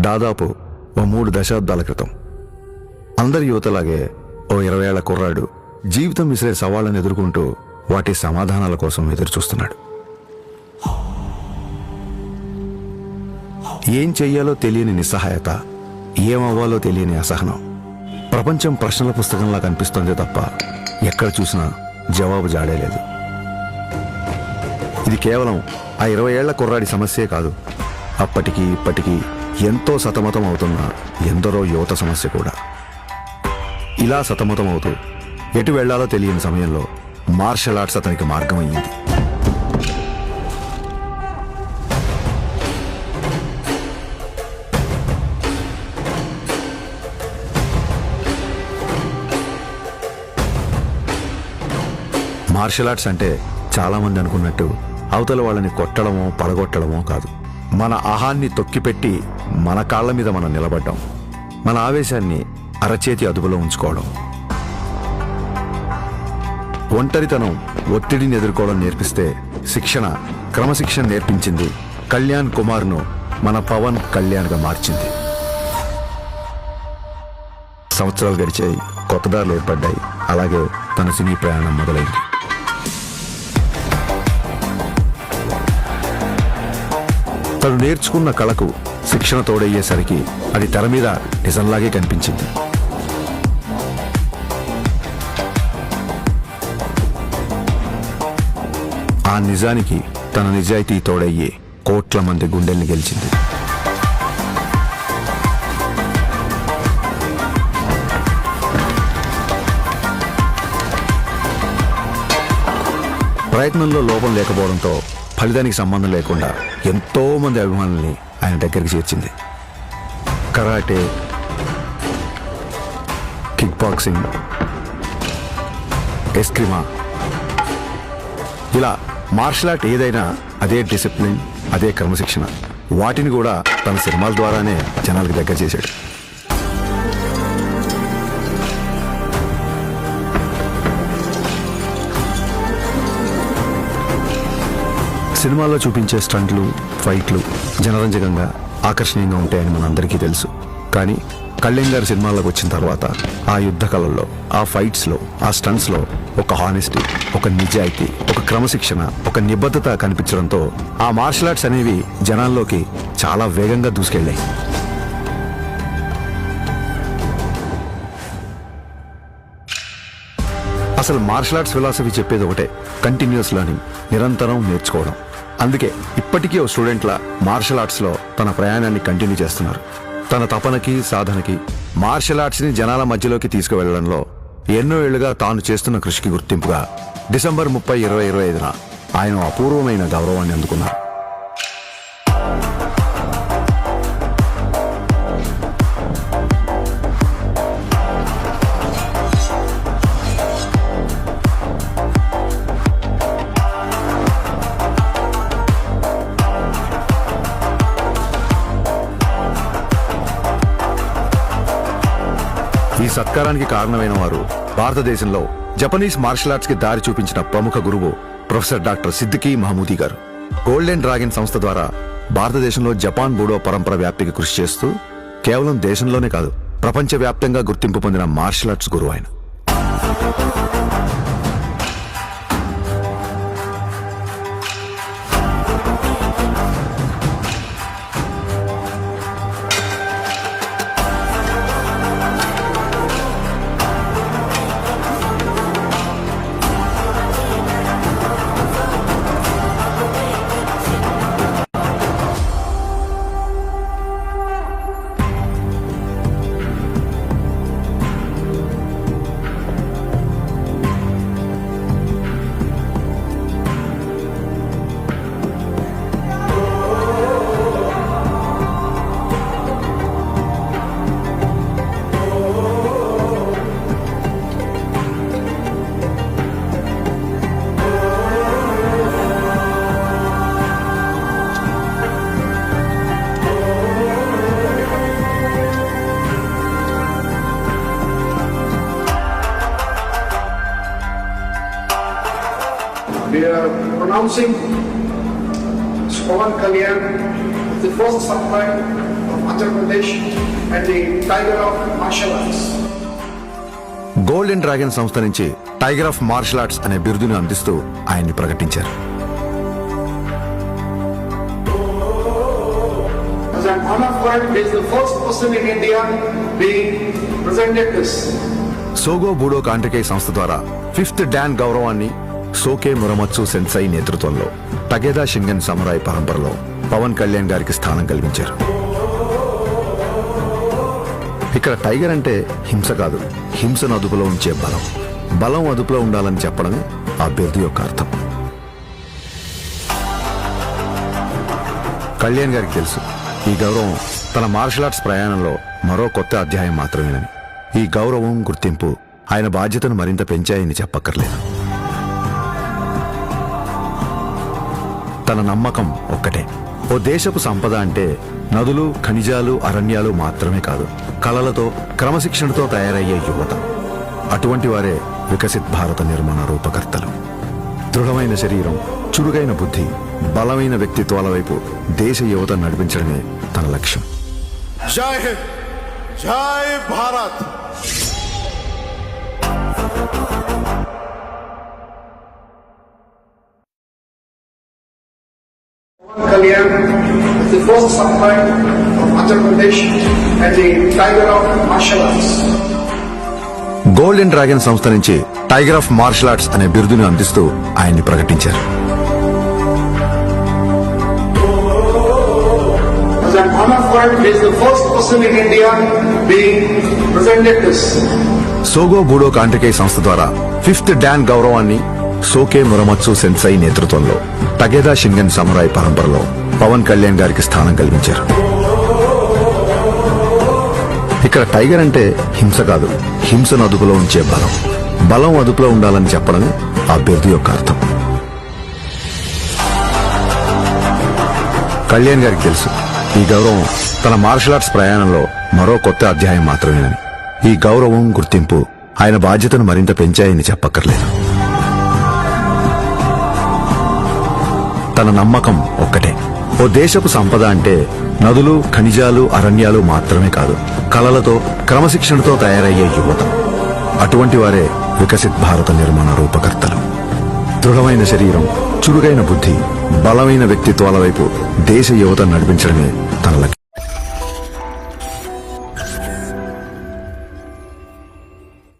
దాదాపు ఓ 3 దశాబ్దాల క్రితం అందరి యువతలాగే ఓ 20 ఏళ్ల కుర్రాడు జీవితం విసిరే సవాళ్ళను ఎదుర్కొంటూ వాటి సమాధానాల కోసం ఎదురుచూస్తున్నాడు. ఏం చెయ్యాలో తెలియని నిస్సహాయత, ఏమవ్వాలో తెలియని అసహనం. ప్రపంచం ప్రశ్నల పుస్తకంలా కనిపిస్తోంది తప్ప ఎక్కడ చూసినా జవాబు జాడేలేదు. ఇది కేవలం ఆ 20 ఏళ్ల కుర్రాడి సమస్యే కాదు, అప్పటికి ఇప్పటికీ ఎంతో సతమతం అవుతున్న ఎందరో యువత సమస్య కూడా. ఇలా సతమతం అవుతూ ఎటు వెళ్లాలో తెలియని సమయంలో మార్షల్ ఆర్ట్స్ అతనికి మార్గమయ్యింది. మార్షల్ ఆర్ట్స్ అంటే చాలామంది అనుకున్నట్టు అవతల వాళ్ళని కొట్టడమో పడగొట్టడమో కాదు. మన ఆహాన్ని తొక్కిపెట్టి మన కాళ్ల మీద మనం నిలబడ్డం, మన ఆవేశాన్ని అరచేతి అదుపులో ఉంచుకోవడం, ఒంటరితనం, ఒత్తిడిని ఎదుర్కోవడం నేర్పిస్తే శిక్షణ, క్రమశిక్షణ నేర్పించింది కళ్యాణ్ కుమార్ను మన పవన్ కళ్యాణ్గా మార్చింది. సంవత్సరాలు గడిచాయి, కొత్త దారులు ఏర్పడ్డాయి. అలాగే తన సినీ ప్రయాణం మొదలైంది. తను నేర్చుకున్న కళకు శిక్షణ తోడయ్యేసరికి అది తెర మీద నిజంలాగే కనిపించింది. ఆ నిజానికి తన నిజాయితీ తోడయ్యే కోట్ల మంది గుండెల్ని గెలిచింది. ప్రయత్నంలో లోపం లేకపోవడంతో ఫలితానికి సంబంధం లేకుండా ఎంతో మంది అభిమానుల్ని ఆయన దగ్గరికి చేర్చింది. కరాటే, కిక్ బాక్సింగ్, ఎస్క్రిమా, ఇలా మార్షల్ ఆర్ట్ ఏదైనా అదే డిసిప్లిన్, అదే క్రమశిక్షణ. వాటిని కూడా తన సినిమాల ద్వారానే జనాలకు దగ్గర చేశాడు. సినిమాల్లో చూపించే స్టంట్లు, ఫైట్లు జనరంజకంగా, ఆకర్షణీయంగా ఉంటాయని మనందరికీ తెలుసు. కానీ కళ్యాణ్ గారి సినిమాల్లోకి వచ్చిన తర్వాత ఆ యుద్ధ కళల్లో, ఆ ఫైట్స్లో, ఆ స్టంట్స్లో ఒక హానెస్టీ, ఒక నిజాయితీ, ఒక క్రమశిక్షణ, ఒక నిబద్ధత కనిపించడంతో ఆ మార్షల్ ఆర్ట్స్ అనేవి జనాల్లోకి చాలా వేగంగా దూసుకెళ్ళాయి. అసలు మార్షల్ ఆర్ట్స్ ఫిలాసఫీ చెప్పేది ఒకటే, కంటిన్యూస్ లెర్నింగ్, నిరంతరం నేర్చుకోవడం. అందుకే ఇప్పటికీ ఓ స్టూడెంట్లా మార్షల్ ఆర్ట్స్లో తన ప్రయాణాన్ని కంటిన్యూ చేస్తున్నారు. తన తపనకి, సాధనకి, మార్షల్ ఆర్ట్స్ని జనాల మధ్యలోకి తీసుకువెళ్లడంలో ఎన్నో ఏళ్లుగా తాను చేస్తున్న కృషికి గుర్తింపుగా డిసెంబర్ 30, 2025న ఆయన అపూర్వమైన గౌరవాన్ని అందుకున్నారు. ఈ సత్కారానికి కారణమైన వారు భారతదేశంలో జపనీస్ మార్షల్ ఆర్ట్స్ కి దారి చూపించిన ప్రముఖ గురువు ప్రొఫెసర్ డాక్టర్ సిద్దికీ మహమూదీ గారు. గోల్డెన్ డ్రాగన్ సంస్థ ద్వారా భారతదేశంలో జపాన్ బూడో పరంపర వ్యాప్తికి కృషి చేస్తూ కేవలం దేశంలోనే కాదు, ప్రపంచవ్యాప్తంగా గుర్తింపు పొందిన మార్షల్ ఆర్ట్స్ గురువు ఆయన. We are pronouncing Pawan Kalyan the first Samurai of Andhra Pradesh and the Tiger of Martial Arts. Golden dragon సంస్థ నుంచి టైగర్ ఆఫ్ మార్షల్ ఆర్ట్స్ అనే బిరుదును అందిస్తూ ఆయన్ని ప్రకటించారు. As an honor award, he is the first person in India being presented this. సోగో బూడో కాంట్రికే సంస్థ ద్వారా 5th don గౌరవాన్ని సోకే మురమత్సు సెన్సై నేతృత్వంలో టగేదా షింగన్ సమురాయ్ పరంపరలో పవన్ కళ్యాణ్ గారికి స్థానం కల్పించారు. ఇక్కడ టైగర్ అంటే హింస కాదు, హింసను అదుపులో ఉంచే బలం. బలం అదుపులో ఉండాలని చెప్పడమే ఆ బిరుదు యొక్క అర్థం. కళ్యాణ్ గారికి తెలుసు ఈ గౌరవం తన మార్షల్ ఆర్ట్స్ ప్రయాణంలో మరో కొత్త అధ్యాయం మాత్రమేనని. ఈ గౌరవం, గుర్తింపు ఆయన బాధ్యతను మరింత పెంచాయని చెప్పక్కర్లేదు. తన నమ్మకం ఒక్కటే, ఓ దేశపు సంపద అంటే నదులు, ఖనిజాలు, అరణ్యాలు మాత్రమే కాదు, కళలతో, క్రమశిక్షణతో తయారయ్యే యువత. అటువంటి వారే వికసిత్ భారత నిర్మాణ రూపకర్తలు. దృఢమైన శరీరం, చురుగైన బుద్ధి, బలమైన వ్యక్తిత్వాల వైపు దేశ యువత నడిపించడమే తన లక్ష్యం. జై హింద్, జై Bharat. Kalyan is the first samurai of Andhra Pradesh and the Tiger of Martial Arts. Golden dragon సంస్థ నుంచి టైగర్ ఆఫ్ మార్షల్ ఆర్ట్స్ అనే బిరుదును అందిస్తూ ఆయన్ని ప్రకటించారు. As an honor award, he is the first person in India being presented this. సోగో బూడో కాంట్రికే సంస్థ ద్వారా 5th don గౌరవాన్ని సోకే మురమత్సు సెన్సై నేతృత్వంలో టగేదా షింగన్ సమురాయ్ పరంపరలో పవన్ కళ్యాణ్ గారికి స్థానం కల్పించారు. ఇక్కడ టైగర్ అంటే హింస కాదు, హింసను అదుపులో ఉంచే బలం. బలం అదుపులో ఉండాలని చెప్పడమే ఆ బిరుదు యొక్క అర్థం. కళ్యాణ్ గారికి తెలుసు ఈ గౌరవం తన మార్షల్ ఆర్ట్స్ ప్రయాణంలో మరో కొత్త అధ్యాయం మాత్రమేనని. ఈ గౌరవం, గుర్తింపు ఆయన బాధ్యతను మరింత పెంచాయని చెప్పక్కర్లేదు. తన నమ్మకం ఒక్కటే, ఓ దేశపు సంపద అంటే నదులు, ఖనిజాలు, అరణ్యాలు మాత్రమే కాదు, కళలతో, క్రమశిక్షణతో తయారయ్యే యువత. అటువంటి వారే వికసిత్ భారత నిర్మాణ రూపకర్తలు. దృఢమైన శరీరం, చురుగైన బుద్ధి, బలమైన వ్యక్తిత్వాల వైపు దేశ యువత నడిపించడమే తన లక్ష్యం.